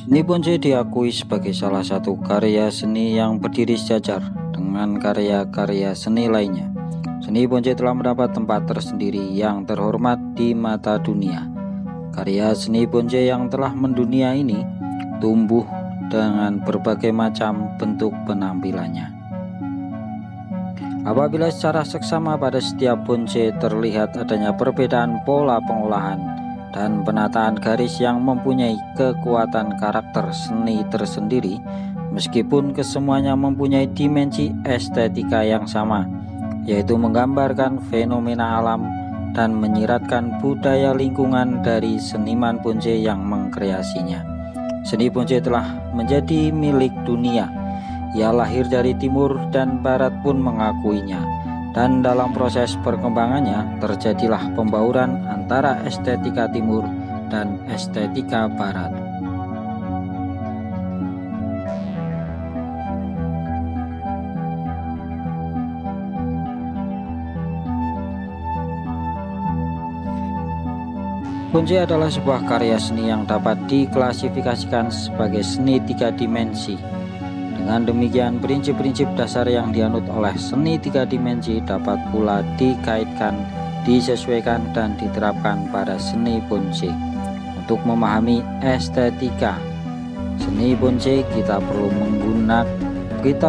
Seni Bonce diakui sebagai salah satu karya seni yang berdiri sejajar dengan karya-karya seni lainnya. Seni Bonce telah mendapat tempat tersendiri yang terhormat di mata dunia. Karya seni Bonce yang telah mendunia ini tumbuh dengan berbagai macam bentuk penampilannya. Apabila secara seksama pada setiap bonce terlihat adanya perbedaan pola pengolahan dan penataan garis yang mempunyai kekuatan karakter seni tersendiri, meskipun kesemuanya mempunyai dimensi estetika yang sama, yaitu menggambarkan fenomena alam dan menyiratkan budaya lingkungan dari seniman bonce yang mengkreasinya. Seni bonce telah menjadi milik dunia. Ia lahir dari timur dan barat pun mengakuinya, dan dalam proses perkembangannya terjadilah pembauran antara estetika timur dan estetika barat. Bonce adalah sebuah karya seni yang dapat diklasifikasikan sebagai seni 3 dimensi. Dengan demikian, prinsip-prinsip dasar yang dianut oleh seni 3 dimensi dapat pula dikaitkan, disesuaikan, dan diterapkan pada seni bonce. Untuk memahami estetika seni bonce, kita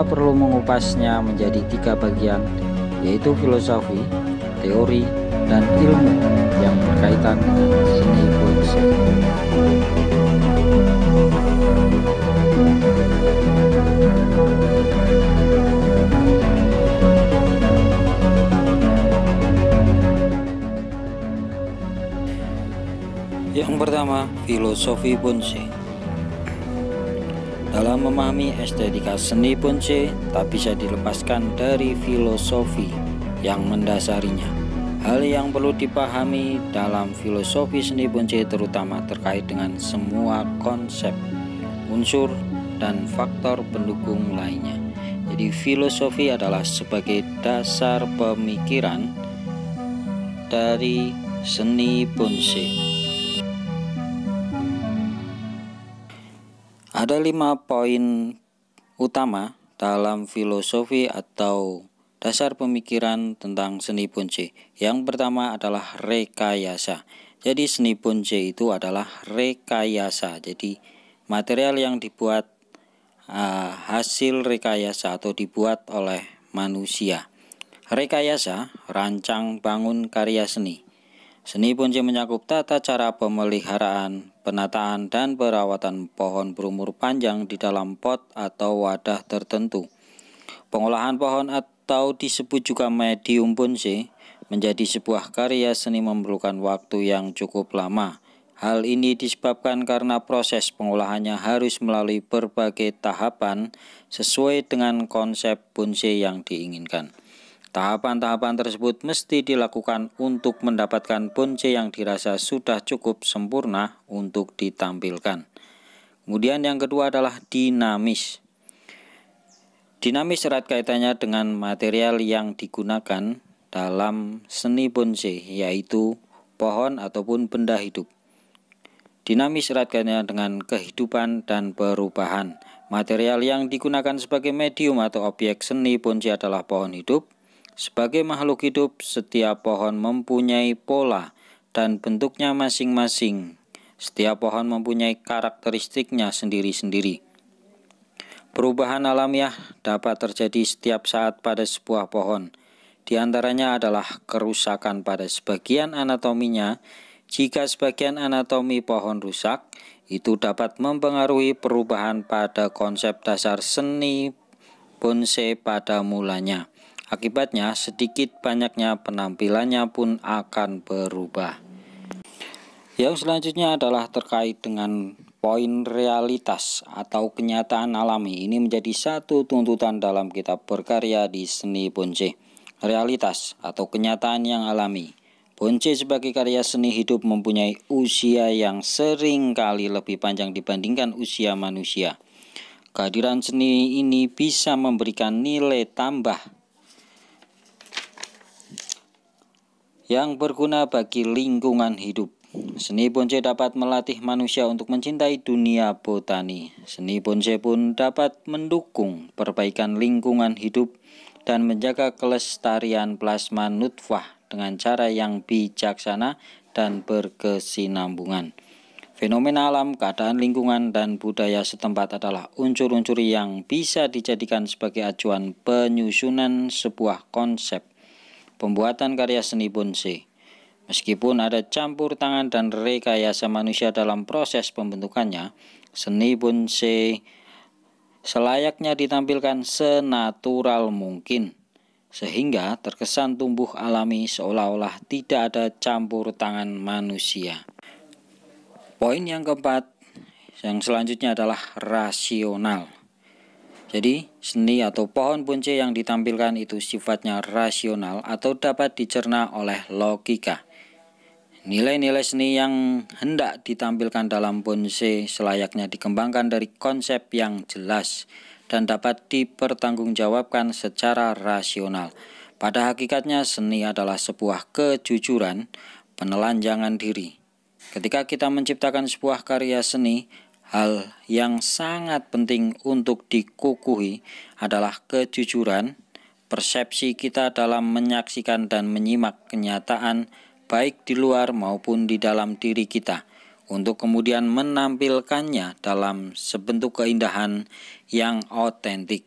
perlu mengupasnya menjadi 3 bagian, yaitu filosofi, teori, dan ilmu yang berkaitan dengan seni bonce. Yang pertama, filosofi bonce. Dalam memahami estetika seni bonce, tak bisa dilepaskan dari filosofi yang mendasarinya. Hal yang perlu dipahami dalam filosofi seni bonce terutama terkait dengan semua konsep, unsur, dan faktor pendukung lainnya. Jadi filosofi adalah sebagai dasar pemikiran dari seni bonce. Ada 5 poin utama dalam filosofi atau dasar pemikiran tentang seni bonce. Yang pertama adalah rekayasa. Jadi seni bonce itu adalah rekayasa. Jadi material yang dibuat hasil rekayasa atau dibuat oleh manusia. Rekayasa, rancang bangun karya seni. Seni bonce mencakup tata cara pemeliharaan, penataan, dan perawatan pohon berumur panjang di dalam pot atau wadah tertentu. Pengolahan pohon atau disebut juga medium bonce menjadi sebuah karya seni memerlukan waktu yang cukup lama. Hal ini disebabkan karena proses pengolahannya harus melalui berbagai tahapan sesuai dengan konsep bonce yang diinginkan. Tahapan-tahapan tersebut mesti dilakukan untuk mendapatkan bonce yang dirasa sudah cukup sempurna untuk ditampilkan. Kemudian yang kedua adalah dinamis. Dinamis erat kaitannya dengan material yang digunakan dalam seni bonce, yaitu pohon ataupun benda hidup. Dinamis erat kaitannya dengan kehidupan dan perubahan. Material yang digunakan sebagai medium atau objek seni bonce adalah pohon hidup. Sebagai makhluk hidup, setiap pohon mempunyai pola dan bentuknya masing-masing. Setiap pohon mempunyai karakteristiknya sendiri-sendiri. Perubahan alamiah dapat terjadi setiap saat pada sebuah pohon. Di antaranya adalah kerusakan pada sebagian anatominya. Jika sebagian anatomi pohon rusak, itu dapat mempengaruhi perubahan pada konsep dasar seni bonce pada mulanya. Akibatnya, sedikit banyaknya penampilannya pun akan berubah. Yang selanjutnya adalah terkait dengan poin realitas atau kenyataan alami. Ini menjadi satu tuntutan dalam kitab berkarya di seni bonce. Realitas atau kenyataan yang alami. Bonce sebagai karya seni hidup mempunyai usia yang sering kali lebih panjang dibandingkan usia manusia. Kehadiran seni ini bisa memberikan nilai tambah yang berguna bagi lingkungan hidup. seni bonsai dapat melatih manusia untuk mencintai dunia botani. Seni bonsai pun dapat mendukung perbaikan lingkungan hidup dan menjaga kelestarian plasma nutfah dengan cara yang bijaksana dan berkesinambungan. Fenomena alam, keadaan lingkungan, dan budaya setempat adalah unsur-unsur yang bisa dijadikan sebagai acuan penyusunan sebuah konsep pembuatan karya seni bonsai. Meskipun ada campur tangan dan rekayasa manusia dalam proses pembentukannya, seni bonsai selayaknya ditampilkan senatural mungkin, sehingga terkesan tumbuh alami seolah-olah tidak ada campur tangan manusia. Poin yang keempat, yang selanjutnya adalah rasional. Jadi, seni atau pohon bonsai yang ditampilkan itu sifatnya rasional atau dapat dicerna oleh logika. Nilai-nilai seni yang hendak ditampilkan dalam bonsai selayaknya dikembangkan dari konsep yang jelas dan dapat dipertanggungjawabkan secara rasional. Pada hakikatnya, seni adalah sebuah kejujuran, penelanjangan diri. Ketika kita menciptakan sebuah karya seni, hal yang sangat penting untuk dikukuhi adalah kejujuran, persepsi kita dalam menyaksikan dan menyimak kenyataan baik di luar maupun di dalam diri kita, untuk kemudian menampilkannya dalam sebentuk keindahan yang otentik.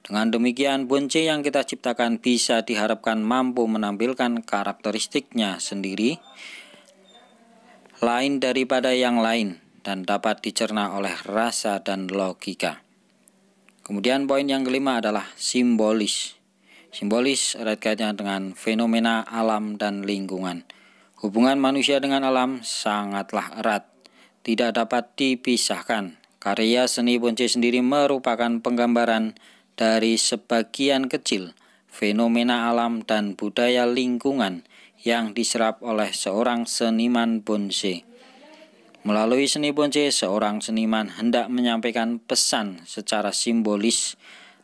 Dengan demikian, bonsai yang kita ciptakan bisa diharapkan mampu menampilkan karakteristiknya sendiri, lain daripada yang lain, dan dapat dicerna oleh rasa dan logika. Kemudian poin yang kelima adalah simbolis. Simbolis erat kaitannya dengan fenomena alam dan lingkungan. Hubungan manusia dengan alam sangatlah erat, tidak dapat dipisahkan. Karya seni bonsai sendiri merupakan penggambaran dari sebagian kecil fenomena alam dan budaya lingkungan yang diserap oleh seorang seniman bonsai. Melalui seni bonsai, seorang seniman hendak menyampaikan pesan secara simbolis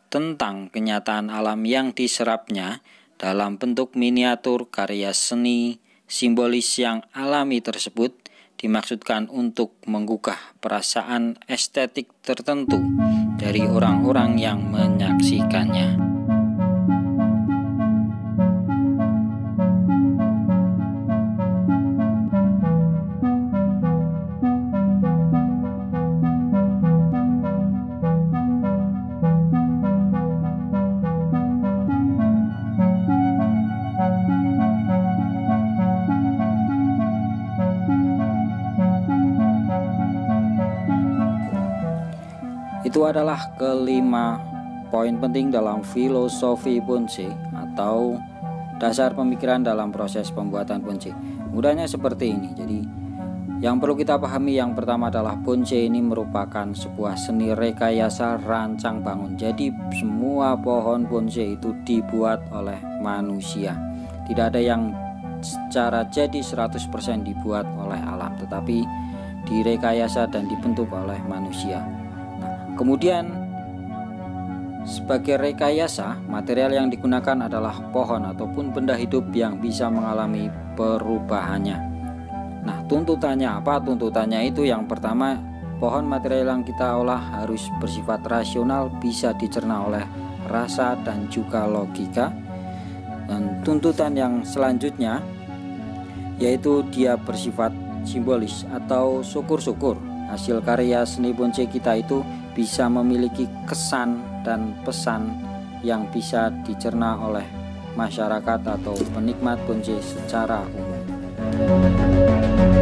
tentang kenyataan alam yang diserapnya dalam bentuk miniatur. Karya seni simbolis yang alami tersebut dimaksudkan untuk menggugah perasaan estetik tertentu dari orang-orang yang menyaksikannya. Itu adalah kelima poin penting dalam filosofi bonsai atau dasar pemikiran dalam proses pembuatan bonsai. Mudahnya seperti ini. Jadi yang perlu kita pahami yang pertama adalah bonsai ini merupakan sebuah seni rekayasa rancang bangun. Jadi semua pohon bonsai itu dibuat oleh manusia. Tidak ada yang secara jadi 100% dibuat oleh alam, tetapi direkayasa dan dibentuk oleh manusia. Kemudian sebagai rekayasa, material yang digunakan adalah pohon ataupun benda hidup yang bisa mengalami perubahannya. Nah, tuntutannya apa? Tuntutannya itu yang pertama, pohon material yang kita olah harus bersifat rasional, bisa dicerna oleh rasa dan juga logika. Dan tuntutan yang selanjutnya yaitu dia bersifat simbolis atau syukur-syukur hasil karya seni bonsai kita itu bisa memiliki kesan dan pesan yang bisa dicerna oleh masyarakat atau penikmat bonsai secara umum.